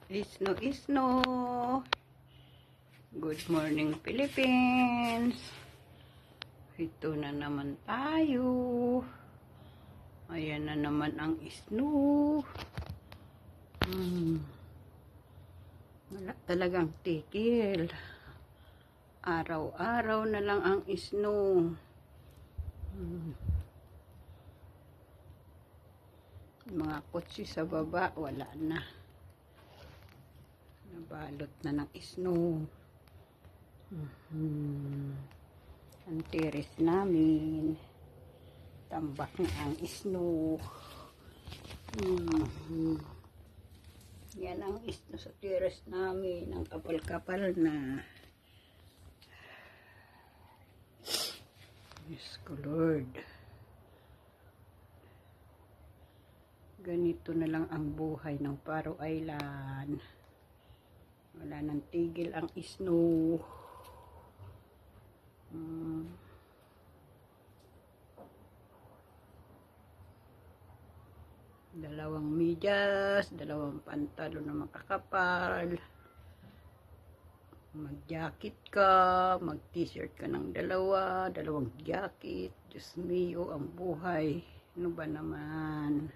Isno, isno. Good morning, Philippines. Ito na naman tayo. Ayan na naman ang isno. Wala talagang tigil. Araw-araw na lang ang isno. Mga kotse sa baba, wala na. Nabalot na ng snow. Ang terrace namin, tambak na ang snow. Yan ang snow sa terrace namin, ang kapal-kapal na. Yes ko Lord. Ganito na lang ang buhay ng Faroe Island. Wala nang tigil ang snow. Dalawang medyas, dalawang pantalo na makakapal. Mag-jacket ka, mag-t-shirt ka ng dalawang jacket. Diyos mio, ang buhay. Ano ba naman?